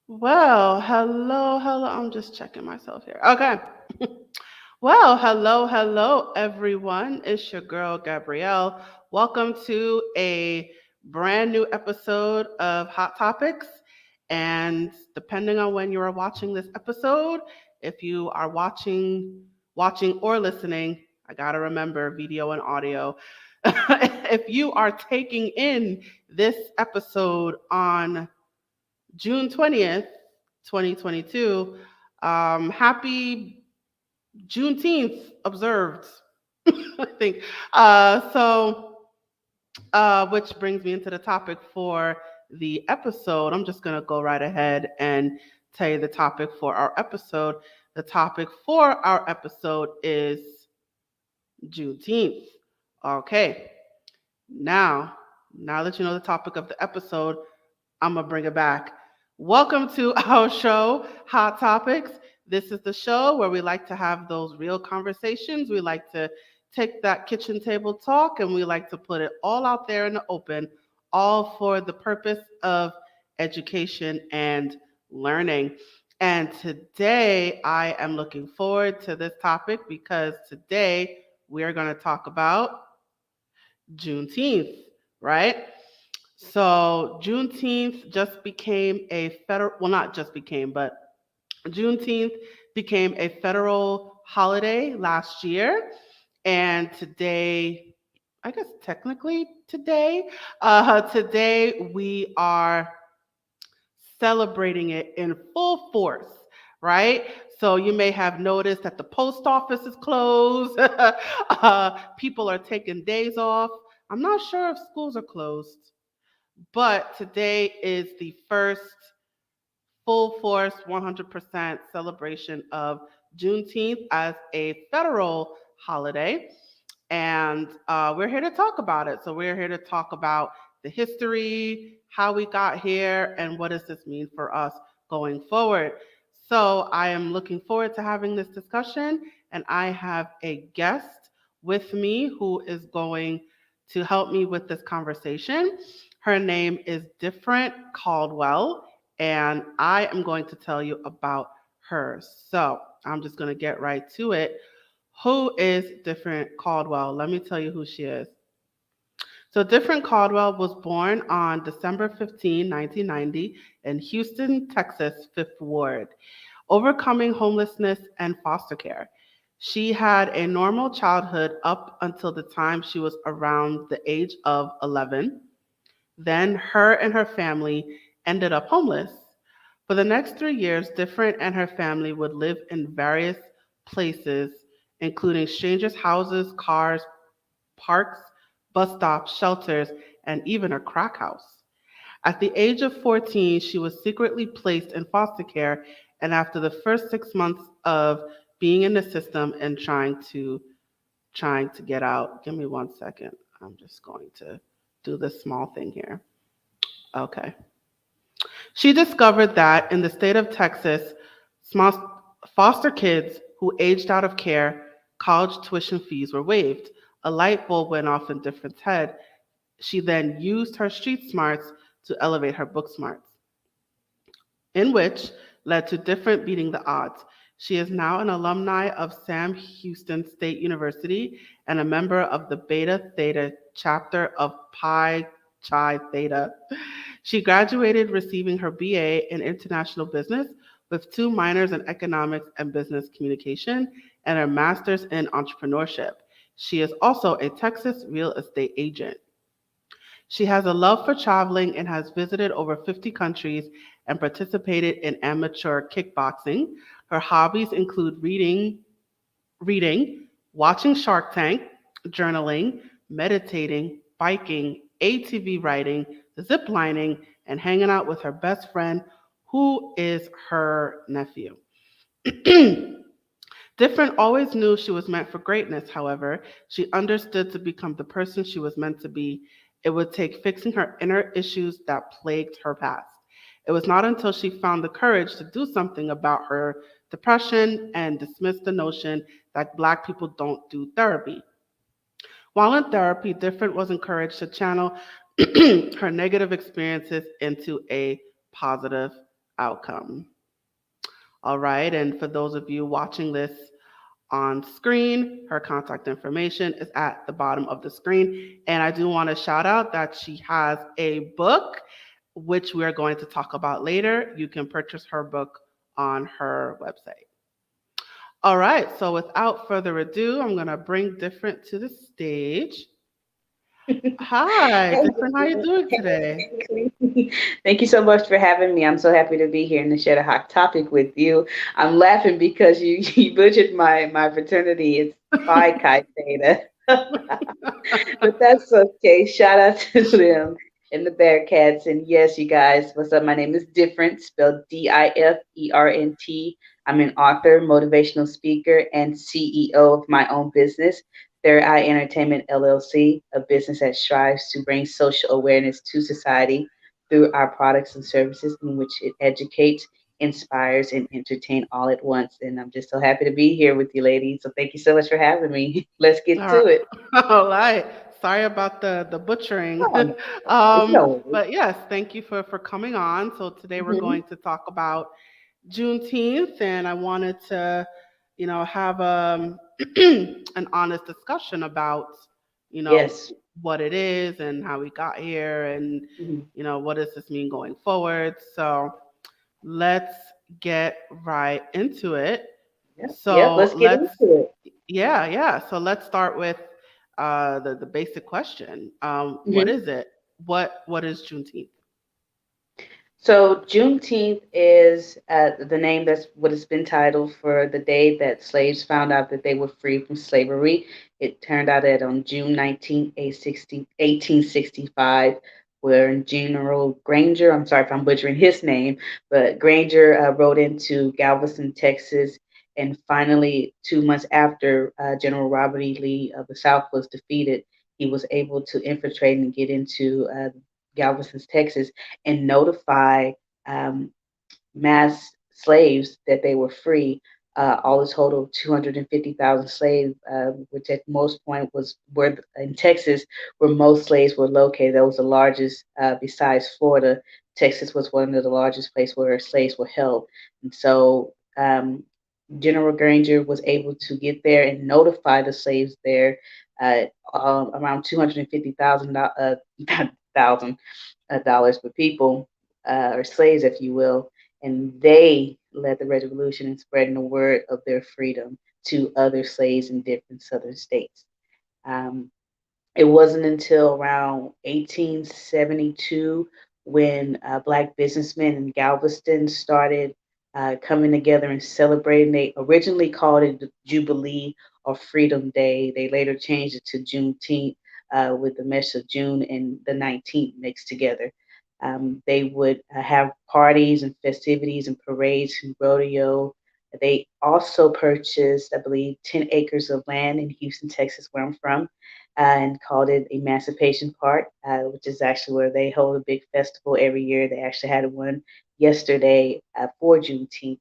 Well, hello. I'm just checking myself here. Okay. Well, hello, everyone. It's your girl, Gabrielle. Welcome to a brand new episode of Hot Topics. And depending on when you are watching this episode, if you are watching or listening, I gotta remember video and audio. If you are taking in this episode on June 20th, 2022. Happy Juneteenth observed, I think. Which brings me into the topic for the episode. I'm just going to go right ahead and tell you the topic for our episode. The topic for our episode is Juneteenth. Okay, now, now that you know the topic of the episode, I'm going to bring it back. Welcome to our show, Hot Topics. This is the show where we like to have those real conversations. We like to take that kitchen table talk and we like to put it all out there in the open, all for the purpose of education and learning. And today I am looking forward to this topic because today we are going to talk about Juneteenth, right? So Juneteenth just became a federal, well, not just became, but Juneteenth became a federal holiday last year. And today, I guess technically today we are celebrating it in full force, right? So you may have noticed that the post office is closed. People are taking days off. I'm not sure if schools are closed, but today is the first full force 100% celebration of Juneteenth as a federal holiday. And we're here to talk about it. So we're here to talk about the history, how we got here, and what does this mean for us going forward. So I am looking forward to having this discussion, and I have a guest with me who is going to help me with this conversation. Her name is Difrent Caldwell, and I am going to tell you about her. So I'm just going to get right to it. Who is Difrent Caldwell? Let me tell you who she is. So Difrent Caldwell was born on December 15, 1990 in Houston, Texas, 5th Ward, overcoming homelessness and foster care. She had a normal childhood up until the time she was around the age of 11. Then her and her family ended up homeless. For the next 3 years, Different and her family would live in various places, including strangers' houses, cars, parks, bus stops, shelters, and even a crack house. At the age of 14, she was secretly placed in foster care, and after the first 6 months of being in the system and trying to get out, give me 1 second. I'm just going to do this small thing here. Okay. She discovered that in the state of Texas, small foster kids who aged out of care, college tuition fees were waived. A light bulb went off in Different's head. She then used her street smarts to elevate her book smarts, in which led to Different beating the odds. She is now an alumni of Sam Houston State University and a member of the Beta Theta chapter of Pi Chi Theta. She graduated receiving her BA in International Business with two minors in Economics and Business Communication and her master's in Entrepreneurship. She is also a Texas real estate agent. She has a love for traveling and has visited over 50 countries and participated in amateur kickboxing. Her hobbies include reading, watching Shark Tank, journaling, meditating, biking, ATV riding, ziplining, and hanging out with her best friend, who is her nephew. Different always knew she was meant for greatness, however. She understood to become the person she was meant to be, it would take fixing her inner issues that plagued her past. It was not until she found the courage to do something about her depression and dismissed the notion that Black people don't do therapy. While in therapy, Different was encouraged to channel her negative experiences into a positive outcome. All right. And for those of you watching this on screen, her contact information is at the bottom of the screen. And I do want to shout out that she has a book, which we are going to talk about later. You can purchase her book on her website. All right. So without further ado, I'm going to bring Different to the stage. Hi, Hey, Different. How you doing today? thank you so much for having me. I'm so happy to be here and to share a hot topic with you. I'm laughing because you, you butchered my fraternity. It's Phi Chi Theta. But that's okay. Shout out to them and the Bearcats. And yes, you guys, what's up? My name is Different, spelled Different. I'm an author, motivational speaker, and CEO of my own business, Third Eye Entertainment LLC, a business that strives to bring social awareness to society through our products and services in which it educates, inspires, and entertain all at once. And I'm just so happy to be here with you, ladies. So thank you so much for having me. Let's get All to right. it. All right. Sorry about the butchering. Oh, no, it's no worries. But yes, thank you for coming on. So today we're Hmm. going to talk about Juneteenth, and I wanted to, have an honest discussion about, you know, Yes. what it is and how we got here, and Hmm. what does this mean going forward. So let's get right into it. Yep. Yep. So Let's get into let's it. yeah, yeah. So let's start with the basic question. What Hmm. is it? What is Juneteenth? So Juneteenth is the name that's what it's been titled for the day that slaves found out that they were free from slavery. It turned out that on June 19th, 1865, where General Granger, I'm sorry if I'm butchering his name, but Granger rode into Galveston, Texas, and finally, 2 months after General Robert E. Lee of the South was defeated, he was able to infiltrate and get into Galveston, Texas, and notify um, mass slaves that they were free. All a total of 250,000 slaves, which at most point was where in Texas, where most slaves were located. That was the largest, besides Florida. Texas was one of the largest places where slaves were held. And so General Granger was able to get there and notify the slaves there. Around 250,000 thousand dollars per people, or slaves, if you will, and they led the revolution in spreading the word of their freedom to other slaves in different southern states. Um, it wasn't until around 1872 when Black businessmen in Galveston started coming together and celebrating. They originally called it the Jubilee or Freedom Day. They later changed it to Juneteenth with the mesh of June and the 19th mixed together. They would have parties and festivities and parades and rodeo. They also purchased, I believe, 10 acres of land in Houston, Texas, where I'm from, and called it Emancipation Park, which is actually where they hold a big festival every year. They actually had one yesterday for Juneteenth.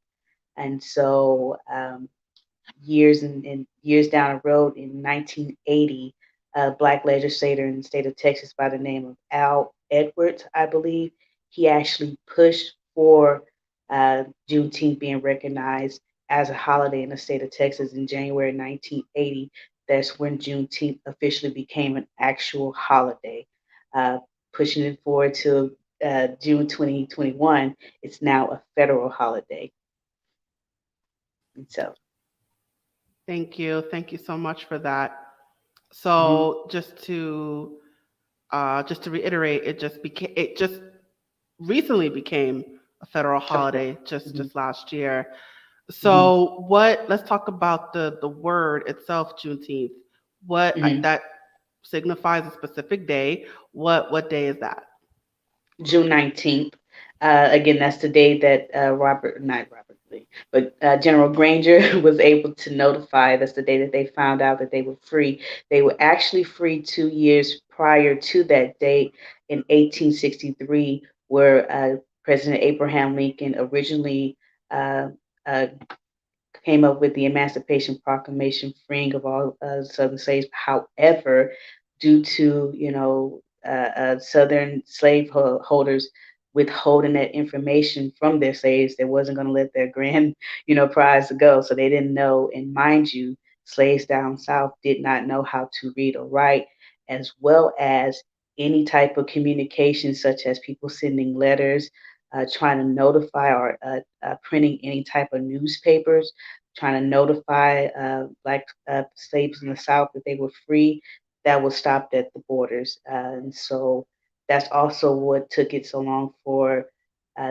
And so and years down the road in 1980, a black legislator in the state of Texas by the name of Al Edwards, I believe, he actually pushed for Juneteenth being recognized as a holiday in the state of Texas in January 1980. That's when Juneteenth officially became an actual holiday. Uh, Pushing it forward to June 2021, it's now a federal holiday. And so, Thank you so much for that. mhm, So just to reiterate, it just recently became a federal of course. holiday Mhm, just last year. mhm, So let's talk about the word itself, Juneteenth. What mhm. that signifies a specific day. What day is that? June 19th. Again, that's the day that not Robert Lee, but General Granger was able to notify. That's the day that they found out that they were free. They were actually free 2 years prior to that date in 1863, where President Abraham Lincoln originally uh, uh, came up with the Emancipation Proclamation, freeing of all Southern slaves. However, due to Southern slave holders withholding that information from their slaves. They wasn't going to let their grand, prize go. So they didn't know. And mind you, slaves down south did not know how to read or write, as well as any type of communication, such as people sending letters, trying to notify or printing any type of newspapers, trying to notify black slaves in the South that they were free. That was stopped at the borders. And so that's also what took it so long for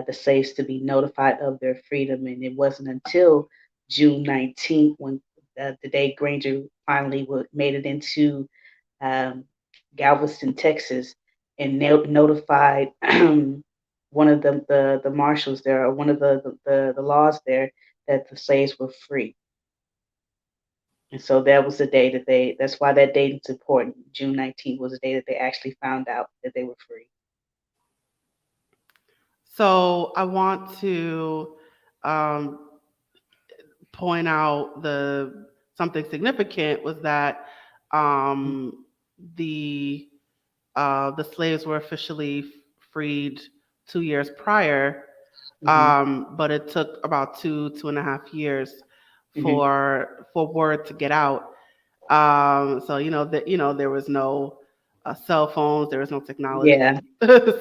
the slaves to be notified of their freedom. And it wasn't until June 19th when the day Granger finally made it into um, Galveston, Texas, and notified one of the marshals there, or one of the laws there, that the slaves were free. And so that was the day that that's why that date is important. June 19th was the day that they actually found out that they were free. So I want to um, point out the something significant was that um, the the slaves were officially freed 2 years prior, Mm-hmm. but it took about 2.5 years Mm-hmm. for word to get out. So there was no cell phones, there was no Yeah, technology.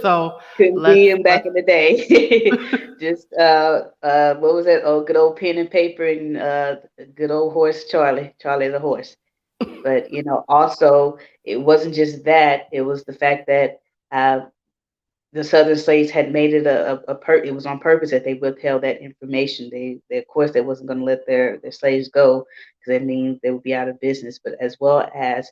So couldn't let's be him back let's in the day. Just what was that? Oh, good old pen and paper and good old horse Charlie, Charlie the horse. But also it wasn't just that; it was the fact that uh, the Southern slaves had made it it was on purpose that they withheld that information. They of course they wasn't going to let their slaves go because that means they would be out of business. But as well as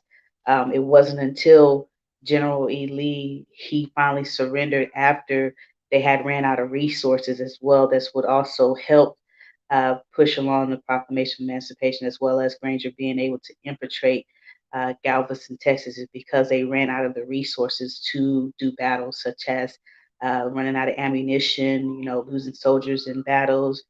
it wasn't until General E. Lee he finally surrendered after they had ran out of resources as well. That's what also helped push along the Proclamation of Emancipation, as well as Granger being able to infiltrate Galveston, Texas, is because they ran out of the resources to do battles, such as running out of ammunition, losing soldiers in battles,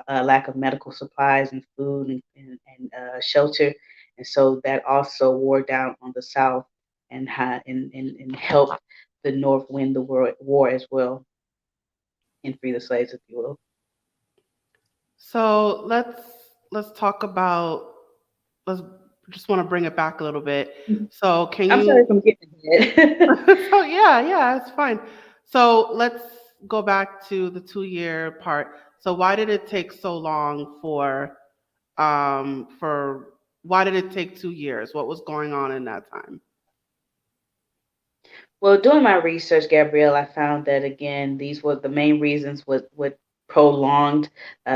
lack of medical supplies and food and shelter. And so that also wore down on the South and helped the North win the war as well and free the slaves, if you will. so let's talk about let's just want to bring it back a little bit. So can I'm sorry you if I'm getting ahead. so yeah, it's fine. So let's go back to the 2 year part. So why did it take so long for why did it take 2 years? What was going on in that time? Well, doing my research, Gabrielle, I found that again, these were the main reasons what prolonged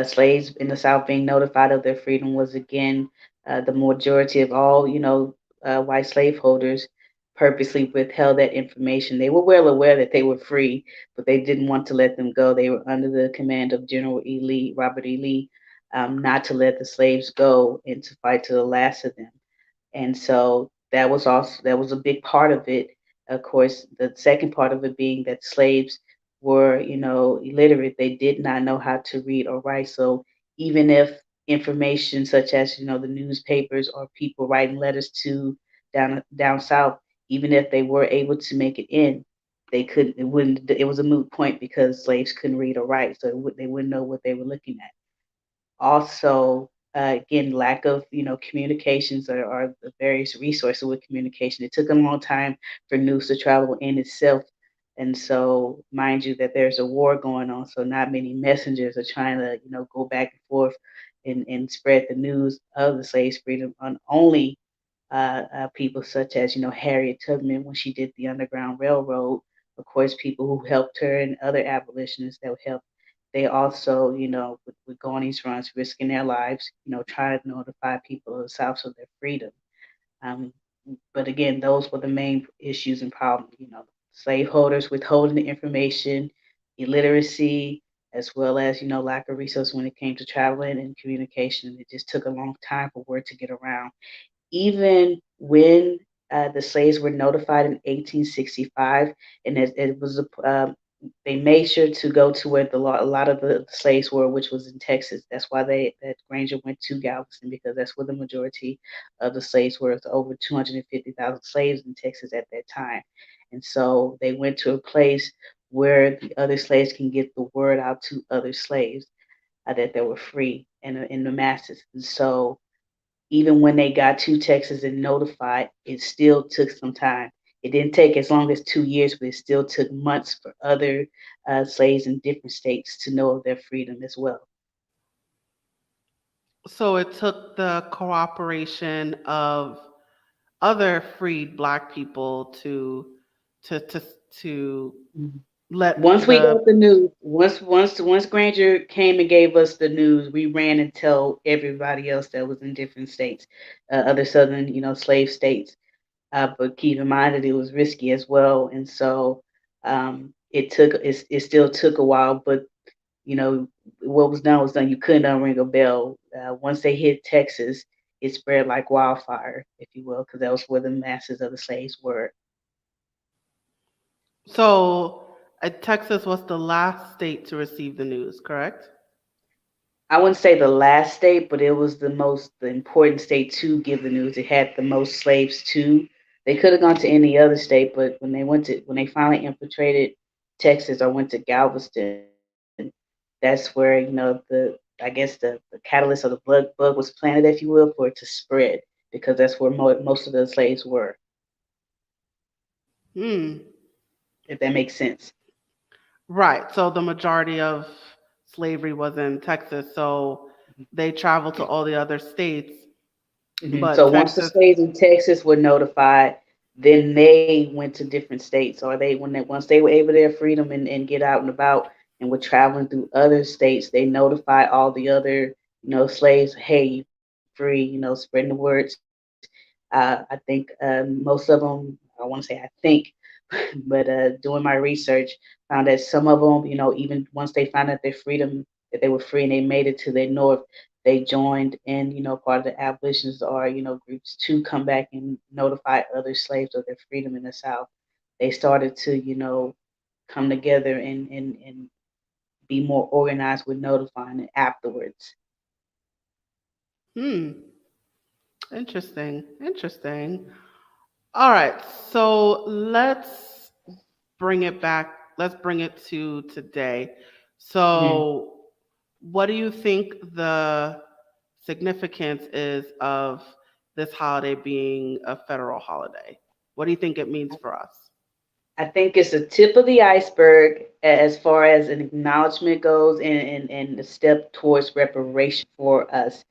slaves in the South being notified of their freedom was again the majority of all white slaveholders purposely withheld that information. They were well aware that they were free, but they didn't want to let them go. They were under the command of General E. Lee, Robert E. Lee, not to let the slaves go and to fight to the last of them. And so that was a big part of it. Of course, the second part of it being that slaves were, illiterate. They did not know how to read or write. So even if information such as, the newspapers or people writing letters to down south, even if they were able to make it in, they couldn't it wouldn't it was a moot point because slaves couldn't read or write, so they wouldn't know what they were looking at. Also, again, lack of communications or the various resources with communication. It took a long time for news to travel in itself, and so mind you that there's a war going on, so not many messengers are trying to go back and forth and spread the news of the slaves' freedom on only people such as Harriet Tubman when she did the Underground Railroad. Of course, people who helped her and other abolitionists that helped. They also, would go on these runs, risking their lives, trying to notify people of the South of their freedom. Um, but again, those were the main issues and problems. Slaveholders withholding the information, illiteracy, as well as lack of resources when it came to traveling and communication. It just took a long time for word to get around even when the slaves were notified in 1865, and it was they made sure to go to where a lot of the slaves were, which was in Texas. That's why that Granger went to Galveston because that's where the majority of the slaves were. It's over 250,000 slaves in Texas at that time, and so they went to a place where the other slaves can get the word out to other slaves that they were free in the masses. And so even when they got to Texas and notified, it still took some time. It didn't take as long as 2 years, but it still took months for other slaves in different states to know of their freedom as well. So it took the cooperation of other freed black people to to to Mhm. let Once we the got the news, once Granger came and gave us the news, we ran and told everybody else that was in different states, other southern, slave states. But keep in mind that it was risky as well, and so it still took a while, but you know what was done was done. You couldn't unring a bell. Once they hit Texas, it spread like wildfire, if you will, because that was where the masses of the slaves were. so Texas was the last state to receive the news, correct? I wouldn't say the last state, but it was the important state to give the news. It had the most slaves too. They could have gone to any other state, but when they finally infiltrated Texas or went to Galveston, that's where I guess the catalyst or the bug was planted, if you will, for it to spread because that's where most of the slaves were. Hmm. If that makes sense. Right. So the majority of slavery was in Texas. So they traveled to all the other states, So but once the Texas. slaves in Texas were notified, then they went to different states, or once they were able to their freedom and get out and about and were traveling through other states, they notified all the other slaves, hey, you free, spreading the words. I think most of them, I want to say I think, but doing my research, found that some of them, even once they found out their freedom, that they were free and they made it to the north, they joined in, part of the abolitionists or, groups to come back and notify other slaves of their freedom in the South. They started to, come together and be more organized with notifying it afterwards. Hmm. Interesting. Interesting. All right. So bring it back. Let's bring it to today. Mhm. So, what do you think the significance is of this holiday being a federal holiday? What do you think it means for us? I think it's the tip of the iceberg as far as an acknowledgement goes and the step towards reparation for us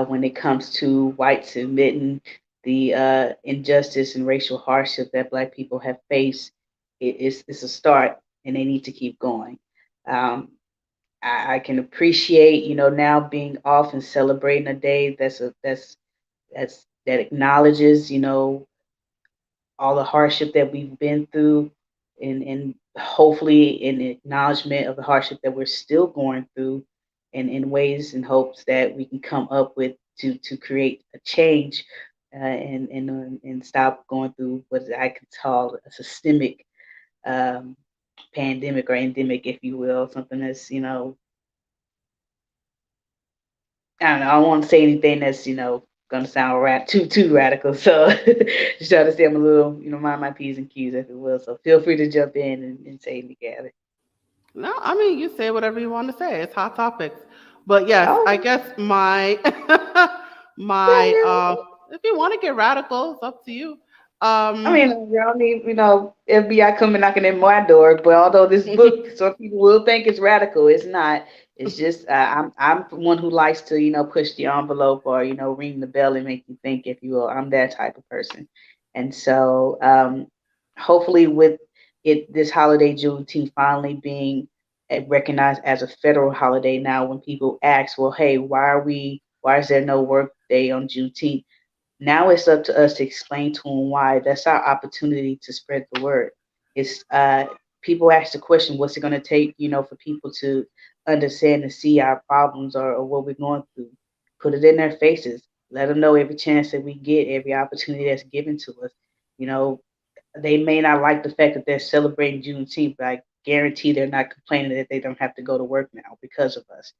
when it comes to whites admitting the injustice and racial hardship that Black people have faced. It's a start, and they need to keep going. Um, I can appreciate, now being off and celebrating a day that acknowledges, all the hardship that we've been through and hopefully in acknowledgement of the hardship that we're still going through and in ways and hopes that we can come up with to create a change and stop going through what I could call a systemic um, pandemic or endemic, if you will, something that's I don't know. I don't want to say anything that's gonna sound too radical. So just try to say I'm a little mind my p's and q's if it will. So feel free to jump in and say it together. No, I mean you say whatever you want to say. It's hot topics. But yes, I Oh, guess my yeah, my yeah. if you want to get radical, it's up to you. I Um mean, you don't need, FBI coming knocking at my door. But although this book, some people will think it's radical, it's not. It's just I'm one who likes to, push the envelope or ring the bell and make you think, if you will. I'm that type of person, and so hopefully with this holiday Juneteenth finally being recognized as a federal holiday now, when people ask, well, hey, why is there no work day on Juneteenth? Now it's up to us to explain to them why. That's our opportunity to spread the word. It's people ask the question, what's it going to take, for people to understand and see our problems or what we're going through? Put it in their faces. Let them know every chance that we get, every opportunity that's given to us. You know, they may not like the fact that they're celebrating Juneteenth, but I guarantee they're not complaining that they don't have to go to work now because of us.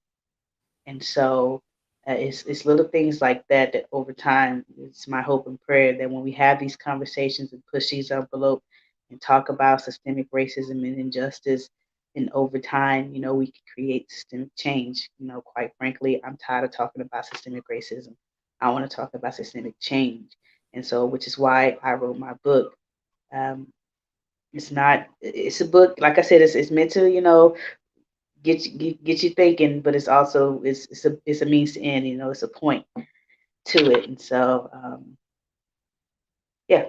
And so it's little things like that that over time, it's my hope and prayer that when we have these conversations and push these envelopes and talk about systemic racism and injustice. And over time, we can create systemic change. Quite frankly, I'm tired of talking about systemic racism. I want to talk about systemic change. And so, which is why I wrote my book. Um, it's a book, like I said, it's meant to, get you thinking, but it's also, it's a means to end, it's a point to it. And so, yeah.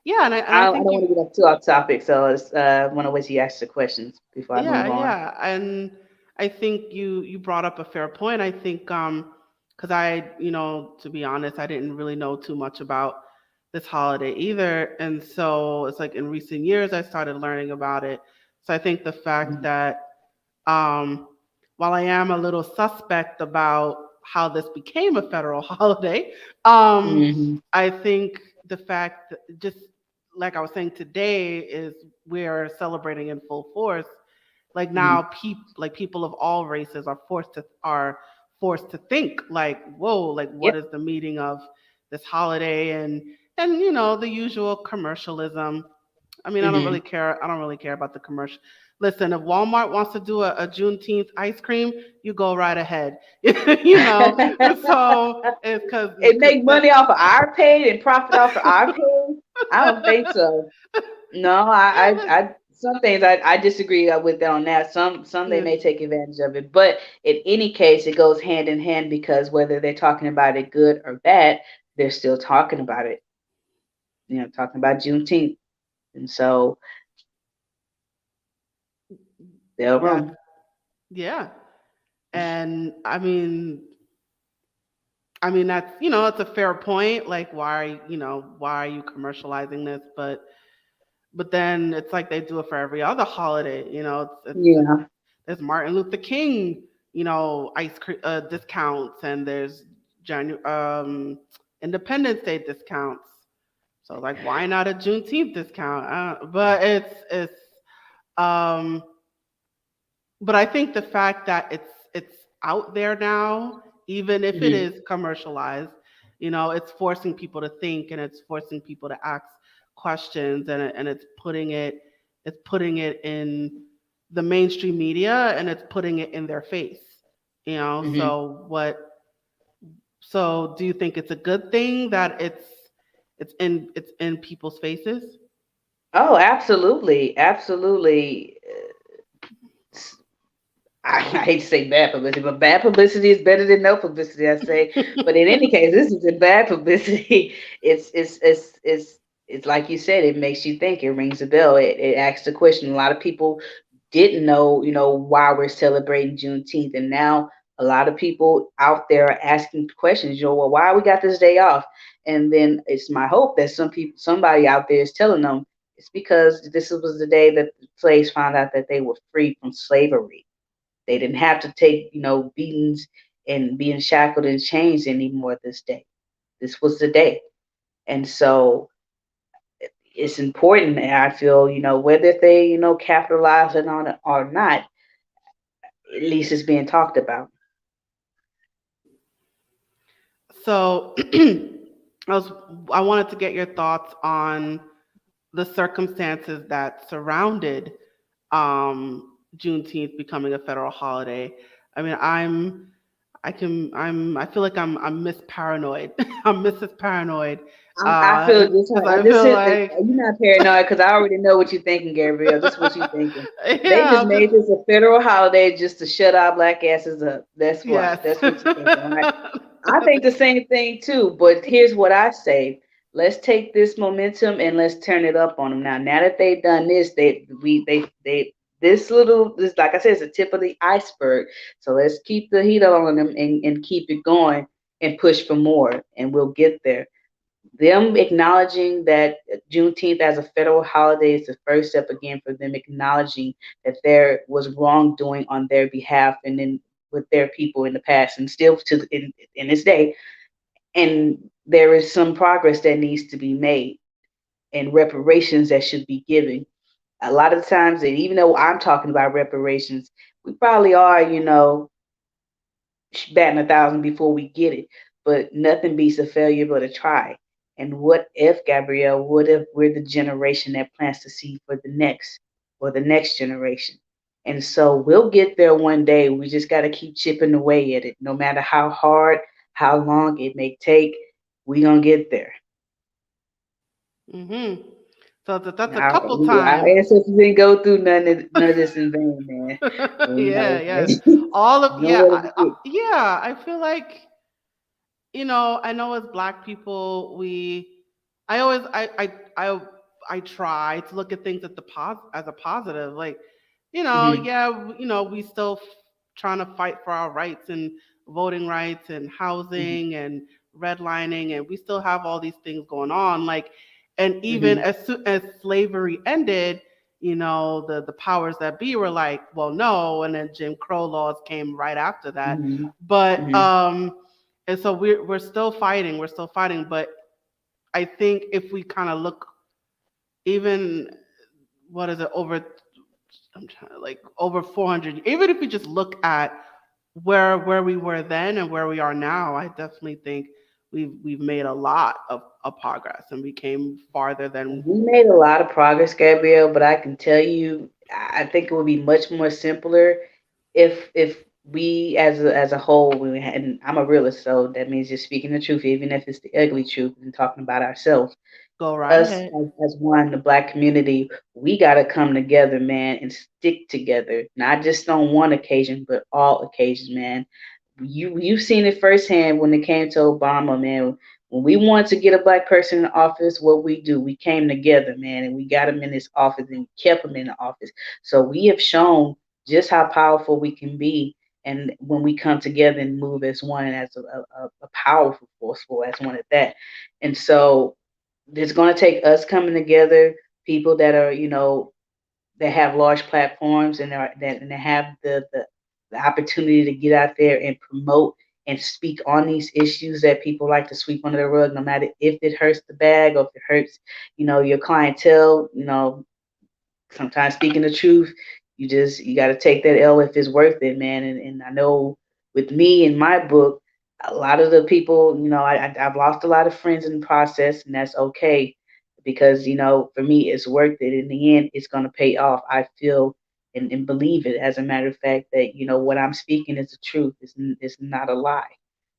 Yeah, and I I don't think want to get up too off topic, so I want to wait till you ask the questions before I yeah, move on. yeah, and I think you brought up a fair point. I think because to be honest, I didn't really know too much about this holiday either, and so it's like in recent years I started learning about it. So I think the fact Mhm. that um, while I am a little suspect about how this became a federal holiday, um, Mhm. I think the fact that just like I was saying today is we're celebrating in full force. Like Mhm. now, people of all races are forced to think like, whoa, like what Yep. is the meaning of this holiday and the usual commercialism. I mean, I don't really Mhm. care. I don't really care about the commercial. Listen, if Walmart wants to do a Juneteenth ice cream, you go right ahead. you know, so it's It because make money off of our pay and profit off of our pay? I don't think so. No, some things I disagree with on that. Some they yeah, may take advantage of it, but in any case, it goes hand in hand because whether they're talking about it good or bad, they're still talking about it. Talking about Juneteenth, and so they're yeah, wrong. yeah. And I mean that's it's a fair point. Like why are you commercializing this? But then it's like they do it for every other holiday. Yeah. There's Martin Luther King, ice cream discounts, and there's Independence Day discounts. So like, why not a Juneteenth discount? But um, but I think the fact that it's out there now, even if it Hmm. is commercialized, it's forcing people to think and it's forcing people to ask questions and it's putting it in the mainstream media and it's putting it in their face. Hmm. So do you think it's a good thing that it's in people's faces? Oh, absolutely, absolutely. I hate to say bad publicity, but bad publicity is better than no publicity, I say. But in any case, this is a bad publicity. It's like you said, it makes you think. It rings a bell. It asks a question. A lot of people didn't know, why we're celebrating Juneteenth, and now a lot of people out there are asking questions. Well, why we got this day off? And then it's my hope that somebody out there is telling them it's because this was the day that the slaves found out that they were free from slavery. They didn't have to take, beatings and being shackled and chains anymore this day. This was the day. And so it's important, and I feel, whether they, capitalizing on it or not, at least it's being talked about. So I was I wanted to get your thoughts on the circumstances that surrounded Juneteenth becoming a federal holiday. I mean, I feel like I'm Miss Paranoid. I'm Mrs. Paranoid. I feel this. Because I This feel is like you're not paranoid because I already know what you're thinking, Gabrielle. This is what you're thinking. They yeah, just made this a federal holiday just to shut our black asses up. That's why. yes. That's what you're thinking, right? I think the same thing too, but here's what I say. Let's take this momentum and let's turn it up on them now. Now that they've done this, they this like I said, is a tip of the iceberg. So let's keep the heat on them and keep it going and push for more and we'll get there. Them acknowledging that Juneteenth as a federal holiday is the first step again for them acknowledging that there was wrongdoing on their behalf and then with their people in the past and still in this day, and there is some progress that needs to be made and reparations that should be given. A lot of times, and even though I'm talking about reparations, we probably are, batting a thousand before we get it. But nothing beats a failure but a try. And what if, Gabrielle, what if we're the generation that plants the seed for the next or the next generation? And so we'll get there one day. We just got to keep chipping away at it. No matter how hard, how long it may take, we going to get there. Hmm. So that's a couple Our times. ancestors didn't go through none of this in vain, man. And, Yeah, yes. All of yeah, nowhere to get. yeah. I feel like I know as Black people, I always, I try to look at things as a positive. Like, Hmm. yeah, we still trying to fight for our rights and voting rights and Hmm. housing and redlining, and we still have all these things going on. Like, and even Hmm. as soon as slavery ended, the powers that be were like, well, no, and then Jim Crow laws came right after that. Hmm. But Hmm. and so we're still fighting. We're still fighting. But I think if we kind of look, even what is it over? I'm trying to like over 400. Even if we just look at where we were then and where we are now, I definitely think we've made a lot of progress and we came farther than. We made a lot of progress, Gabrielle, but I can tell you, I think it would be much more simpler if we as a whole, we had, and I'm a realist, so that means just speaking the truth, even if it's the ugly truth, and talking about ourselves. Go right Us ahead. as one, the Black community, we got to come together, man, and stick together, not just on one occasion, but all occasions, man. You've seen it firsthand when it came to Obama, man. When we wanted to get a Black person in office, what we do, we came together, man, and we got him in this office and kept him in the office. So we have shown just how powerful we can be, and when we come together and move as one, as a powerful, forceful as one at that. And so it's going to take us coming together, people that are, that have large platforms and have the opportunity to get out there and promote and speak on these issues that people like to sweep under the rug, no matter if it hurts the bag or if it hurts, your clientele. Sometimes speaking the truth, you got to take that L if it's worth it, man. And I know with me in my book, a lot of the people, I've lost a lot of friends in the process, and that's okay because for me it's worth it. In the end, it's gonna pay off. I feel and believe it. As a matter of fact, that what I'm speaking is the truth. It's not a lie,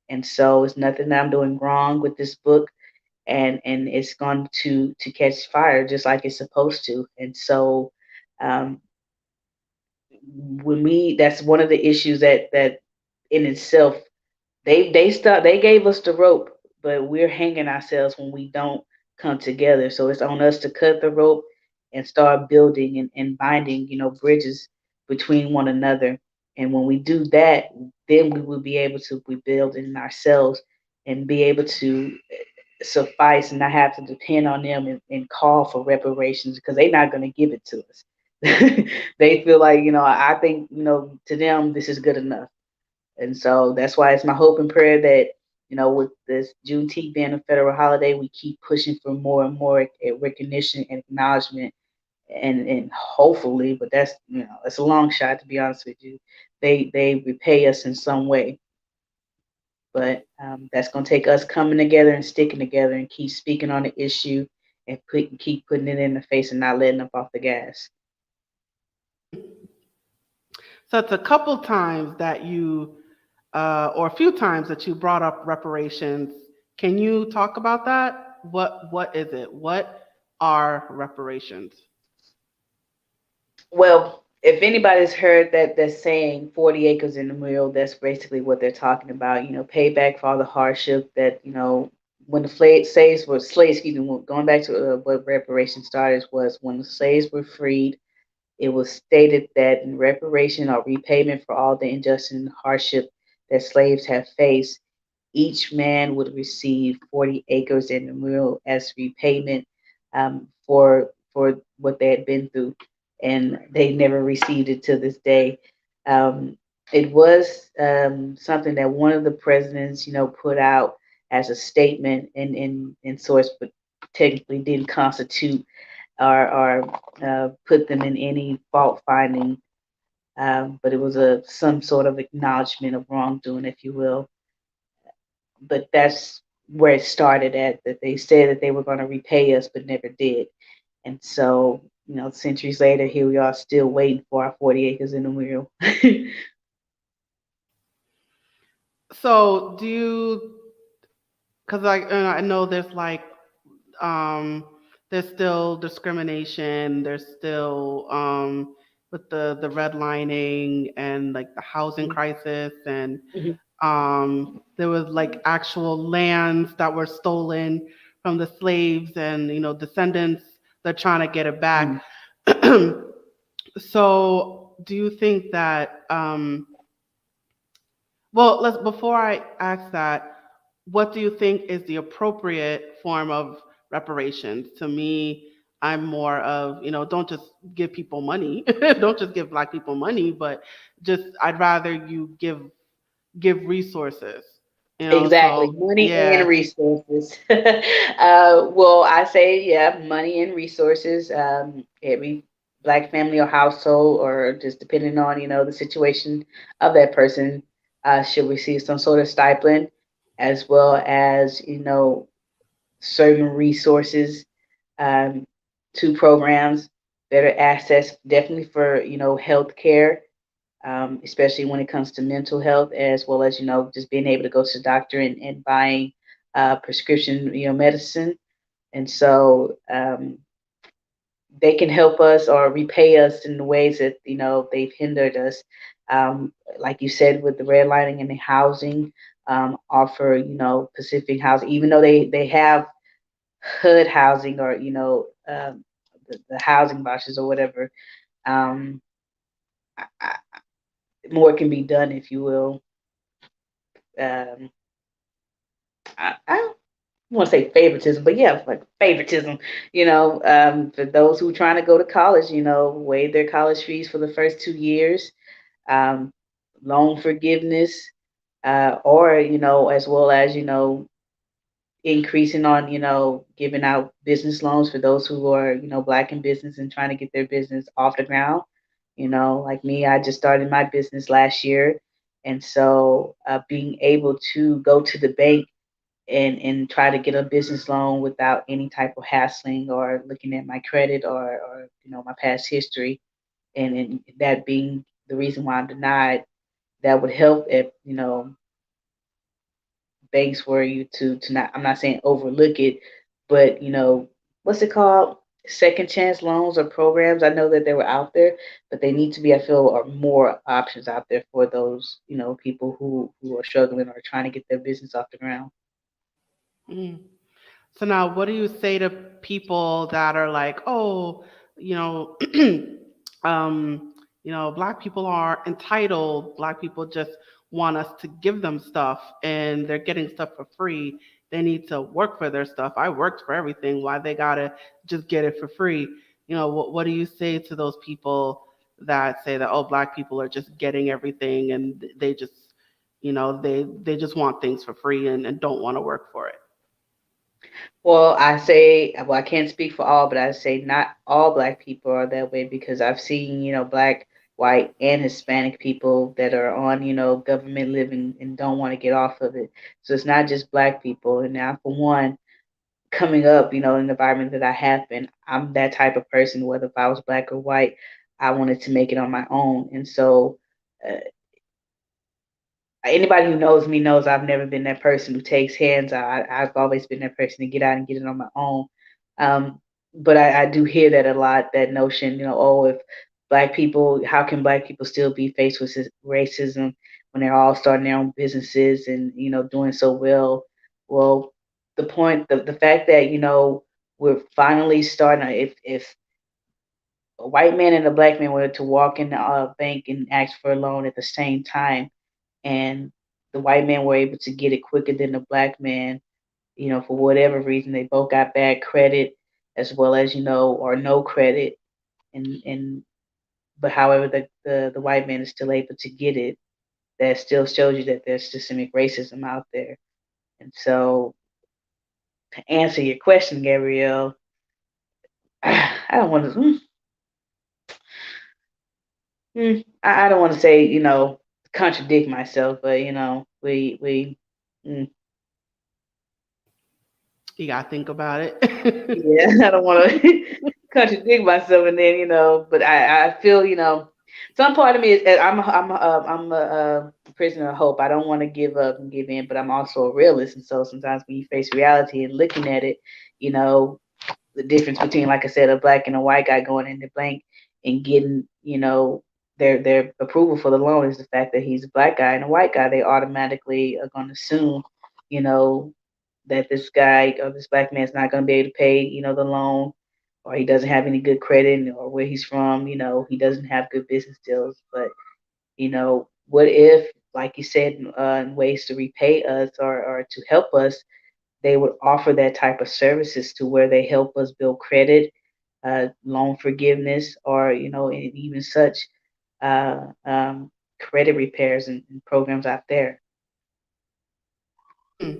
and so it's nothing that I'm doing wrong with this book, and it's going to catch fire just like it's supposed to. And so um, when we that's one of the issues that in itself they gave us the rope, but we're hanging ourselves when we don't come together. So it's on us to cut the rope and start building and binding, bridges between one another. And when we do that, then we will be able to rebuild in ourselves and be able to suffice and not have to depend on them and call for reparations because they're not going to give it to us. They feel like, I think, to them, this is good enough. And so that's why it's my hope and prayer that, with this Juneteenth being a federal holiday, we keep pushing for more and more recognition and acknowledgement. And hopefully, but that's a long shot, to be honest with you. They repay us in some way. But that's going to take us coming together and sticking together and keep speaking on the issue and keep putting it in the face and not letting up off the gas. So it's a couple times that or a few times that you brought up reparations. Can you talk about that? What is it? What are reparations? Well, if anybody's heard that saying 40 acres in the mill, that's basically what they're talking about. Payback for all the hardship that, when the slaves, excuse me, going back to what reparations started was when the slaves were freed, it was stated that in reparation or repayment for all the injustice and hardship that slaves have faced, each man would receive 40 acres in the mill as repayment for what they had been through, and they never received it to this day. Um, it was something that one of the presidents, put out as a statement in source, but technically didn't constitute or put them in any fault finding. But it was some sort of acknowledgement of wrongdoing, if you will. But that's where it started at, that they said that they were going to repay us but never did. And so, centuries later, here we are still waiting for our 40 acres in the wheel. So do you? Because I know there's like um, there's still discrimination. There's still with the redlining and like the housing crisis, and there was like actual lands that were stolen from the slaves, and descendants, they're trying to get it back. So do you think that well, let's before I ask that, what do you think is the appropriate form of reparations? To me, I'm more of, don't just give people money. Don't just give black people money, but just I'd rather you give resources. Exactly, So money and yeah. resources. Well, I say, yeah, money and resources. Every black family or household, or just depending on the situation of that person, should receive some sort of stipend, as well as certain resources um, to programs, better access, definitely for health care, especially when it comes to mental health, as well as just being able to go to the doctor and buying prescription medicine. And so they can help us or repay us in the ways that they've hindered us. Like you said, with the redlining and the housing, offer Pacific housing, even though they have HUD housing, or the housing vouchers or whatever. Um, More can be done, if you will. Um, I don't want to say favoritism, but yeah, like favoritism. For those who are trying to go to college, waive their college fees for the first 2 years, um, loan forgiveness, or as well as increasing on giving out business loans for those who are black in business and trying to get their business off the ground. Like me, I just started my business last year, and so being able to go to the bank and try to get a business loan without any type of hassling or looking at my credit, or my past history, and that being the reason why I'm denied, that would help if banks were you to not, I'm not saying overlook it, but what's it called, second chance loans or programs. I know that they were out there, but they need to be, I feel, are more options out there for those people who are struggling or trying to get their business off the ground. Mm. So now, what do you say to people that are like, oh, you know, black people are entitled. Black people just want us to give them stuff, and they're getting stuff for free. They need to work for their stuff. I worked for everything. Why they gotta just get it for free? What do you say to those people that say that, oh, black people are just getting everything, and they just, they just want things for free, and don't want to work for it? Well, I say, well, I can't speak for all, but I say not all black people are that way, because I've seen, black, white, and Hispanic people that are on, government living and don't want to get off of it. So it's not just black people. And now, for one, coming up, in the environment that I have been, I'm that type of person, whether if I was black or white, I wanted to make it on my own. And so, uh, anybody who knows me knows I've never been that person who takes hands. I've always been that person to get out and get it on my own. Um, but I do hear that a lot, that notion, oh, if black people, how can black people still be faced with racism when they're all starting their own businesses and, doing so well? Well, the fact that, we're finally starting, if a white man and a black man were to walk in a bank and ask for a loan at the same time, and the white man were able to get it quicker than the black man, for whatever reason, they both got bad credit, as well as, or no credit, and but however the white man is still able to get it, that still shows you that there's systemic racism out there. And so, to answer your question, Gabrielle, I don't want to. I don't want to say, contradict myself, but we. Mm, You gotta think about it. Yeah, I don't want to contradict myself, and then but I feel some part of me is I'm a prisoner of hope. I don't want to give up and give in, but I'm also a realist, and so sometimes when you face reality and looking at it, you know, the difference between, like I said, a black and a white guy going in the bank and getting their approval for the loan is the fact that he's a black guy and a white guy. They automatically are going to assume, you know, that this guy or this black man is not going to be able to pay, the loan, or he doesn't have any good credit, or where he's from, he doesn't have good business deals. But, what if, like you said, in ways to repay us or to help us, they would offer that type of services to where they help us build credit, loan forgiveness, or, and even such credit repairs and programs out there. Hmm.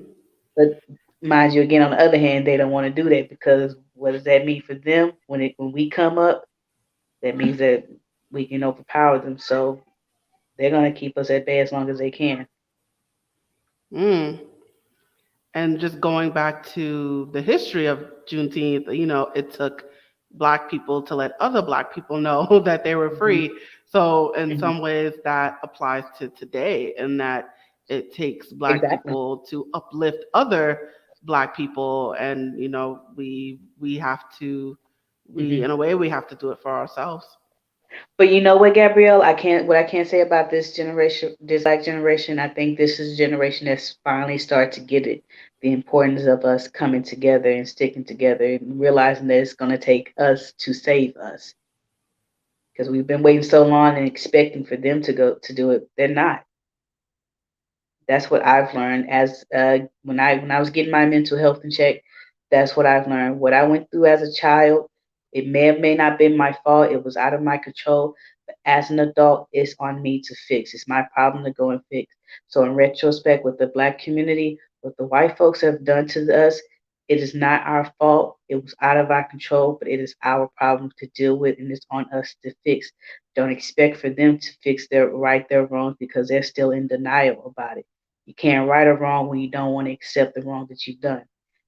But mind you, again, on the other hand, they don't want to do that because what does that mean for them when we come up? That means that we can overpower them. So they're gonna keep us at bay as long as they can. Mm. And just going back to the history of Juneteenth, it took black people to let other black people know that they were Hmm. free. So in Hmm. some ways that applies to today, in that it takes black Exactly. people to uplift other black people, and we have to, we Hmm. in a way we have to do it for ourselves. But you know what, Gabrielle? What I can't say about this generation, this black generation. I think this is a generation that's finally started to get it, the importance of us coming together and sticking together and realizing that it's gonna take us to save us because we've been waiting so long and expecting for them to go to do it. They're not. That's what I've learned as when I was getting my mental health in check. That's what I've learned. What I went through as a child, it may have may not been my fault. It was out of my control. But as an adult, it's on me to fix. It's my problem to go and fix. So in retrospect, with the black community, what the white folks have done to us, it is not our fault. It was out of our control, but it is our problem to deal with, and it's on us to fix. Don't expect for them to fix their right their wrongs because they're still in denial about it. You can't right or wrong when you don't want to accept the wrong that you've done.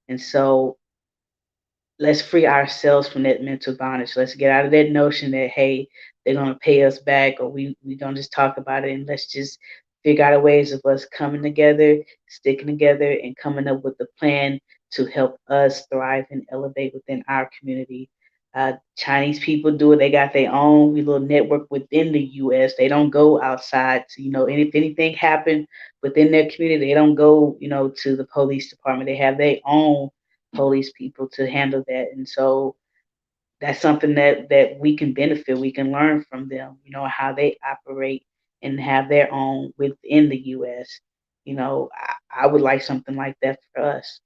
And so let's free ourselves from that mental bondage. Let's get out of that notion that, hey, they're gonna pay us back, or we don't just talk about it, and let's just figure out ways of us coming together, sticking together, and coming up with a plan to help us thrive and elevate within our community. Chinese people do it. They got their own little network within the U.S. They don't go outside to, and if anything happened within their community, they don't go, to the police department. They have their own police people to handle that. And so that's something that we can benefit. We can learn from them, how they operate and have their own within the US. I would like something like that for us.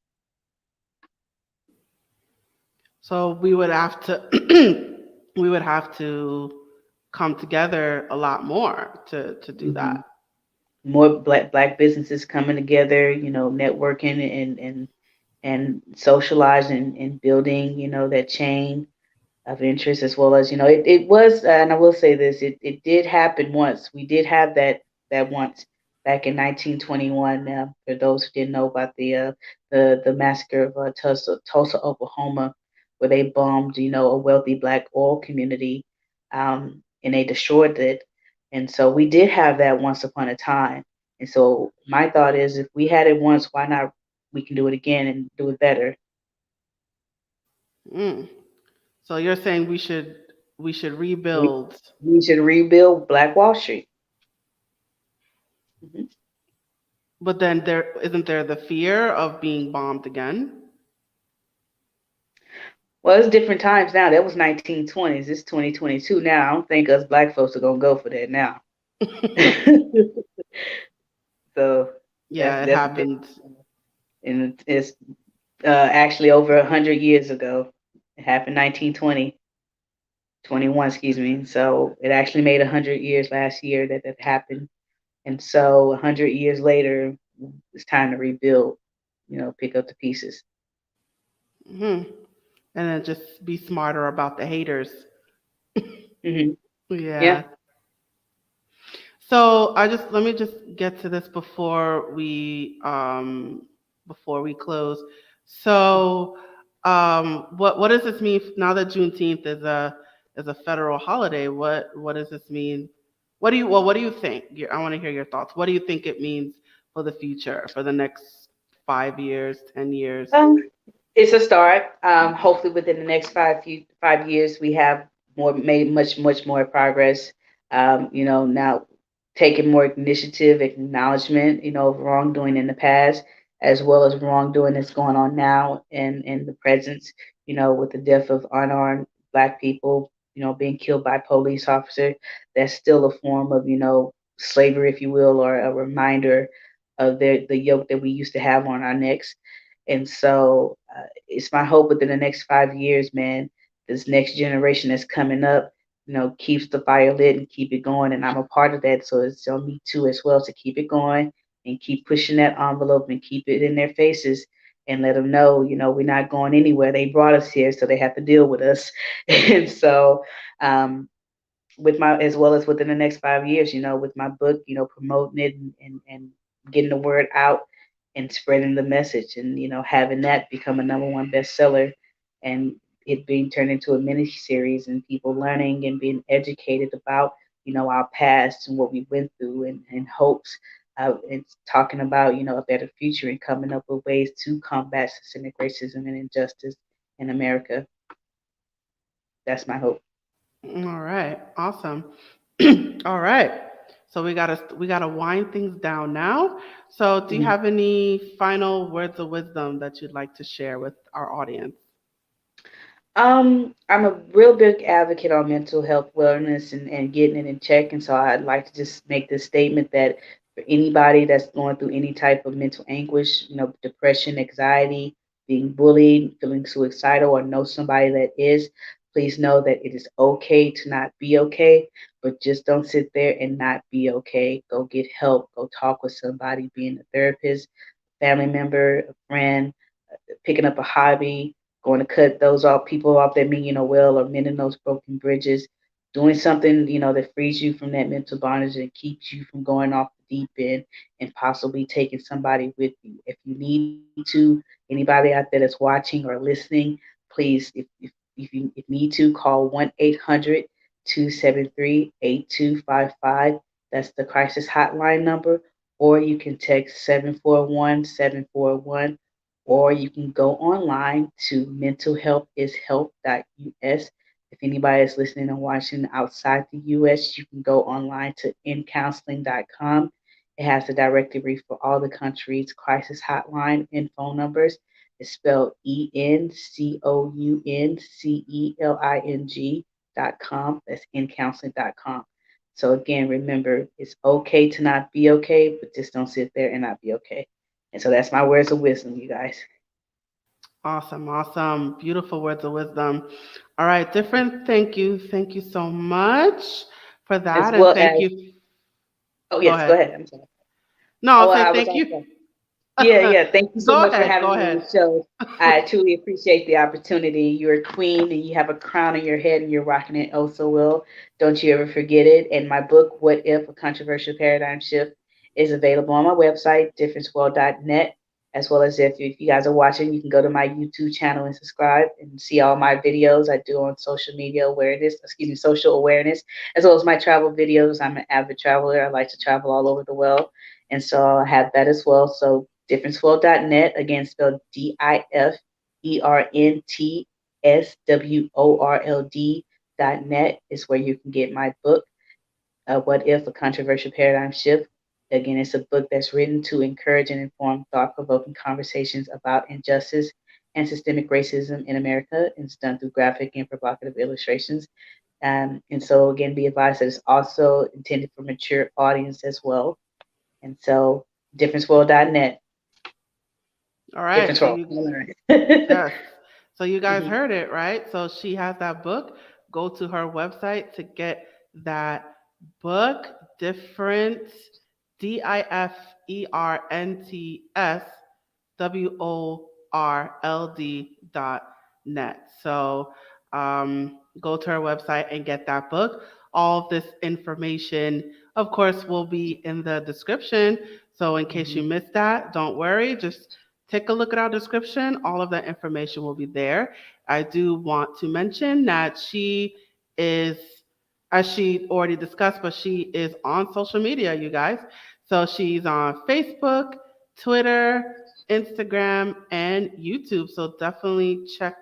So we would have to we would have to come together a lot more to do Hmm. that. More black businesses coming together, networking and socializing and building, that chain of interest, as well as it was, and I will say this, it did happen once. We did have that once back in 1921. For those who didn't know about the massacre of Tulsa, Oklahoma, where they bombed a wealthy black oil community, and they destroyed it. And so we did have that once upon a time. And so my thought is, if we had it once, why not? We can do it again and do it better. Mm. So you're saying we should We rebuild, we should rebuild Black Wall Street. Mhm. but then there isn't there the fear of being bombed again? Well, it's different times now. That was 1920s. It's 2022 now. I don't think us black folks are gonna go for that now. So Yeah, it that's a happened. different, and it's actually over 100 years ago. It happened 1920, 21, excuse me. So it actually made 100 years last year that happened, and so 100 years later, it's time to rebuild. Pick up the pieces. Hmm. And then just be smarter about the haters. Hmm. Yeah. Yeah. So I just let me just get to this before we close. So, what does this mean now that Juneteenth is a federal holiday? What does this mean? What do you think? I want to hear your thoughts. What do you think it means for the future, for the next 5 years, 10 years? Um, it's a start. Hopefully, within the next 5 years, we have made much more progress. Now taking more initiative, acknowledgement, of wrongdoing in the past, as well as wrongdoing that's going on now and in the presence. With the death of unarmed Black people, being killed by police officer. That's still a form of, slavery, if you will, or a reminder of the yoke that we used to have on our necks. And so it's my hope within the next 5 years, man, this next generation that's coming up, keeps the fire lit and keep it going. And I'm a part of that. So it's on me too as well to keep it going and keep pushing that envelope and keep it in their faces and let them know, we're not going anywhere. They brought us here, so they have to deal with us. And so um, with my as well as within the next 5 years, with my book, promoting it and getting the word out and spreading the message and having that become a number one bestseller and it being turned into a mini series and people learning and being educated about our past and what we went through and hopes and talking about a better future and coming up with ways to combat systemic racism and injustice in America. That's my hope. All right, awesome. All right. So we gotta wind things down now. So do you Mhm. have any final words of wisdom that you'd like to share with our audience? I'm a real big advocate on mental health wellness and getting it in check. And so I'd like to just make this statement that for anybody that's going through any type of mental anguish, depression, anxiety, being bullied, feeling suicidal, or know somebody that is, please know that it is okay to not be okay, but just don't sit there and not be okay. Go get help, go talk with somebody, being a therapist, family member, a friend, picking up a hobby, going to cut those off people off that mean well, or mending those broken bridges, doing something that frees you from that mental bondage and keeps you from going off the deep end and possibly taking somebody with you. If you need to, anybody out there that's watching or listening, please, if you need to, call 1-800-273-8255. That's the crisis hotline number, or you can text 741-741, or you can go online to mentalhealthishelp.us. If anybody is listening and watching outside the US, you can go online to incounseling.com. It has a directory for all the countries' crisis hotline and phone numbers. It's spelled ENCOUNCELING.com. That's incounseling.com. So again, remember, it's okay to not be okay, but just don't sit there and not be okay. And so that's my words of wisdom, you guys. Awesome, awesome. Beautiful words of wisdom. All right, different. Thank you. Thank you so much for As that. And well thank as, you. oh Go yes, go ahead. ahead. I'm sorry. No, Oh, I'll say I was thank on. you. Yeah, yeah. Thank you so Go much for ahead. Go having me on ahead. the show. I truly appreciate the opportunity. You're a queen and you have a crown on your head and you're rocking it oh so well. Don't you ever forget it. And my book, What If? A Controversial Paradigm Shift, is available on my website, differencewell.net. As well as if you guys are watching, you can go to my YouTube channel and subscribe and see all my videos I do on social awareness, as well as my travel videos. I'm an avid traveler. I like to travel all over the world. And so I have that as well. So differencewell.net, again spelled DIFERENTSWORLD.net, is where you can get my book, What If? A Controversial Paradigm Shift. Again, it's a book that's written to encourage and inform thought provoking conversations about injustice and systemic racism in America. And it's done through graphic and provocative illustrations. And so, again, be advised that it's also intended for mature audience as well. And so, differenceworld.net, All right. difference So world. you Learn. Yes. So you guys Mhm. heard it, right? So she has that book. Go to her website to get that book, Different, DIFERENTSWORLD.net. So go to her website and get that book. All of this information, of course, will be in the description. So in case you Mhm. missed that, don't worry. Just take a look at our description. All of that information will be there. I do want to mention that she is, as she already discussed, but she is on social media, you guys. So she's on Facebook, Twitter, Instagram, and YouTube. So definitely check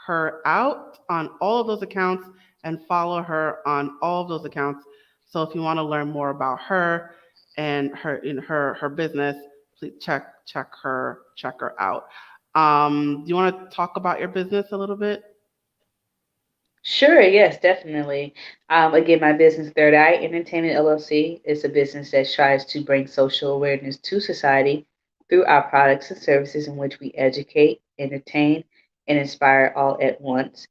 her out on all of those accounts and follow her on all of those accounts. So if you want to learn more about her and her business, please check her out. Do you want to talk about your business a little bit? Sure, yes, definitely. Again, my business, Third Eye Entertainment LLC, is a business that strives to bring social awareness to society through our products and services in which we educate, entertain, and inspire all at once.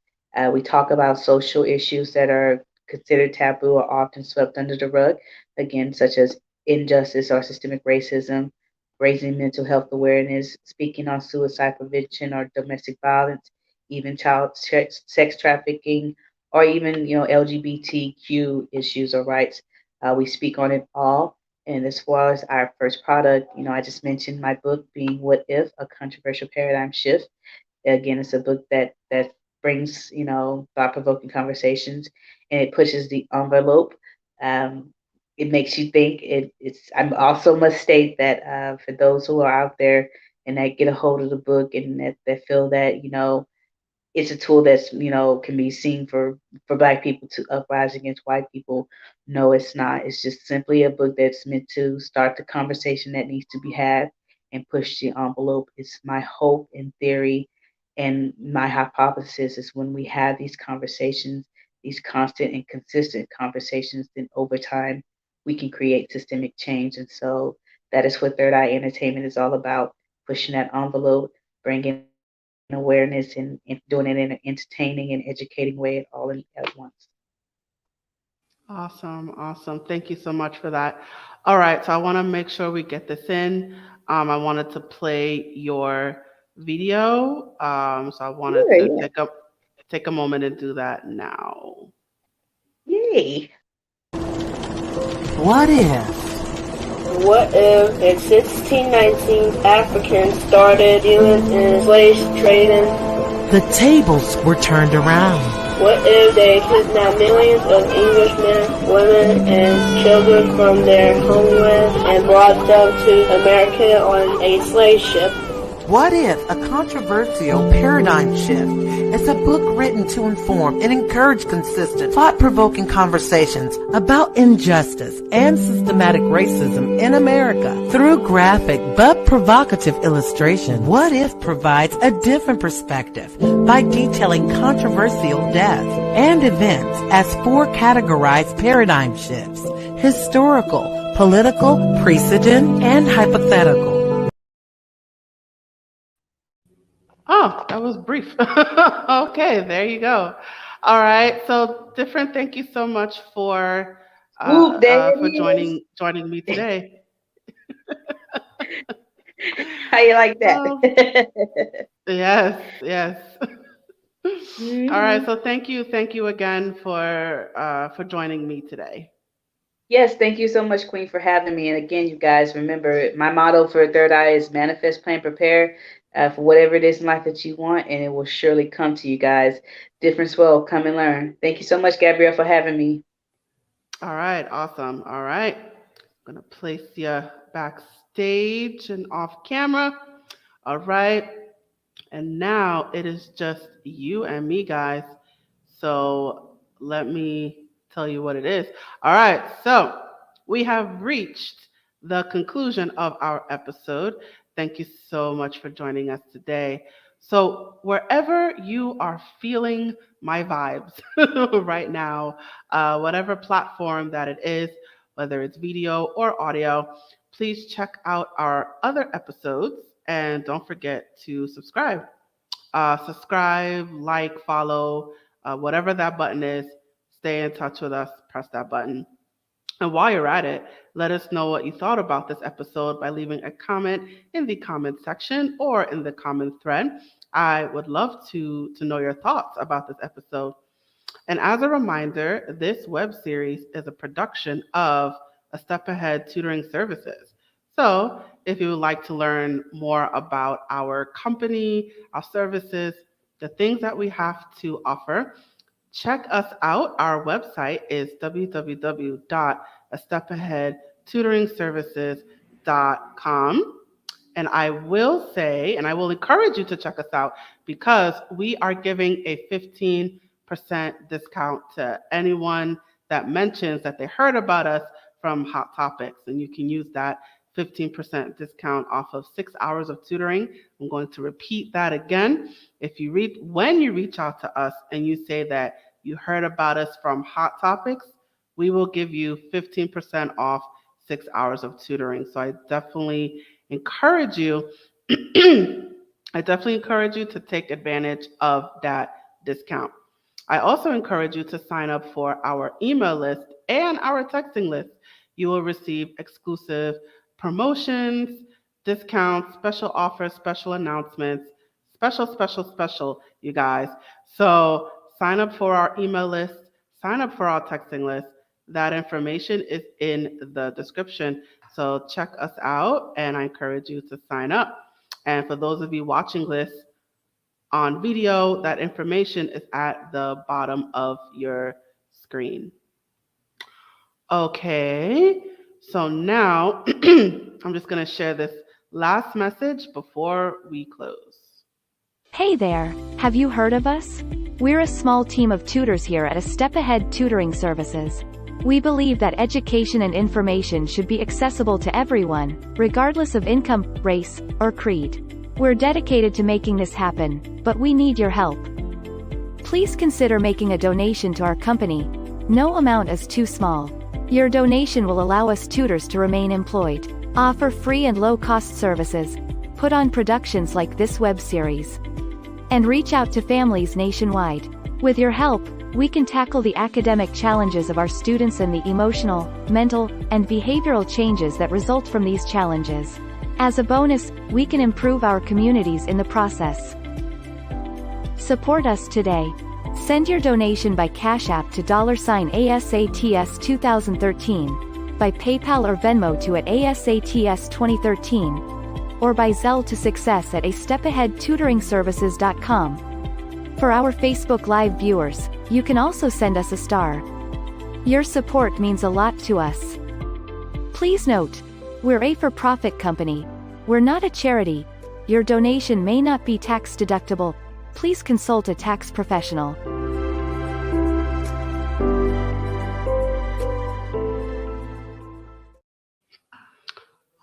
We talk about social issues that are considered taboo or often swept under the rug, again, such as injustice or systemic racism, raising mental health awareness, speaking on suicide prevention or domestic violence, even child sex trafficking, or even LGBTQ issues or rights. We speak on it all. And as far as our first product, I just mentioned my book being "What If: A Controversial Paradigm Shift." Again, it's a book that brings thought provoking conversations, and it pushes the envelope. Um, it makes you think. It's. I also must state that for those who are out there and that get a hold of the book and that feel that it's a tool that's can be seen for black people to uprise against white people. No, it's not. It's just simply a book that's meant to start the conversation that needs to be had and push the envelope. It's my hope and theory and my hypothesis is when we have these conversations, these constant and consistent conversations, then over time we can create systemic change. And so that is what Third Eye Entertainment is all about, pushing that envelope, bringing awareness, and doing it in an entertaining and educating way all at once. Awesome, awesome. Thank you so much for that. All right, so I want to make sure we get this in. I wanted to play your video. So I wanted Sure, to yeah. take a moment and do that now. Yay. What if? What if in 1619 Africans started dealing in slave trading? The tables were turned around. What if they kidnapped millions of Englishmen, women, and children from their homeland and brought them to America on a slave ship? What if a controversial paradigm shift is a book written to inform and encourage consistent, thought-provoking conversations about injustice and systematic racism in America through graphic but provocative illustration? What If provides a different perspective by detailing controversial deaths and events as four categorized paradigm shifts: historical, political, precedent, and hypothetical. Oh, that was brief. Okay, there you go. All right. So different. Thank you so much Whoop, there for it joining me is. today. How you like that? Um, yes, yes. All right. Hmm. So thank you again for joining me today. Yes, thank you so much, Queen, for having me. And again, you guys, remember my motto for Third Eye is manifest, plan, prepare for whatever it is in life that you want, and it will surely come to you guys. Difference will come and learn. Thank you so much, Gabrielle, for having me. All right. Awesome. All right. I'm gonna place you backstage and off camera. All right. And now it is just you and me, guys. So let me tell you what it is. All right. So we have reached the conclusion of our episode. Thank you so much for joining us today. So, wherever you are feeling my vibes right now, whatever platform that it is, whether it's video or audio, please check out our other episodes and don't forget to subscribe. Subscribe, like, follow, whatever that button is. Stay in touch with us. Press that button. And while you're at it, let us know what you thought about this episode by leaving a comment in the comment section or in the comment thread. I would love to know your thoughts about this episode. And as a reminder, this web series is a production of A Step Ahead Tutoring Services. So if you would like to learn more about our company, our services, the things that we have to offer, check us out. Our website is www.astepaheadtutoringservices.com. And I will say, and I will encourage you to check us out because we are giving a 15% discount to anyone that mentions that they heard about us from Hot Topics. And you can use that 15% discount off of 6 hours of tutoring. I'm going to repeat that again. When you reach out to us and you say that you heard about us from Hot Topics, we will give you 15% off 6 hours of tutoring. So I definitely encourage you to take advantage of that discount. I also encourage you to sign up for our email list and our texting list. You will receive exclusive promotions, discounts, special offers, special announcements, special, you guys. So sign up for our email list, sign up for our texting list. That information is in the description. So check us out, and I encourage you to sign up. And for those of you watching this on video, that information is at the bottom of your screen. Okay, so now I'm just going to share this last message before we close. Hey there, have you heard of us? We're a small team of tutors here at A Step Ahead Tutoring Services. We believe that education and information should be accessible to everyone, regardless of income, race, or creed. We're dedicated to making this happen, but we need your help. Please consider making a donation to our company. No amount is too small. Your donation will allow us tutors to remain employed, offer free and low-cost services, put on productions like this web series, and reach out to families nationwide. With your help, we can tackle the academic challenges of our students and the emotional, mental, and behavioral changes that result from these challenges. As a bonus, we can improve our communities in the process. Support us today. Send your donation by Cash App to $ASATS2013, by PayPal or Venmo to @ASATS2013, or by Zelle to success@astepaheadtutoringservices.com. For our Facebook Live viewers, you can also send us a star. Your support means a lot to us. Please note, we're a for-profit company. We're not a charity. Your donation may not be tax deductible. Please consult a tax professional.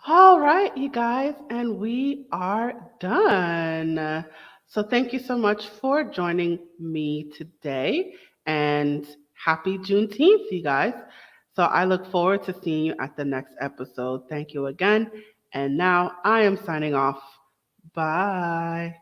All right, you guys, and we are done. So thank you so much for joining me today, and happy Juneteenth, you guys. So I look forward to seeing you at the next episode. Thank you again. And now I am signing off. Bye.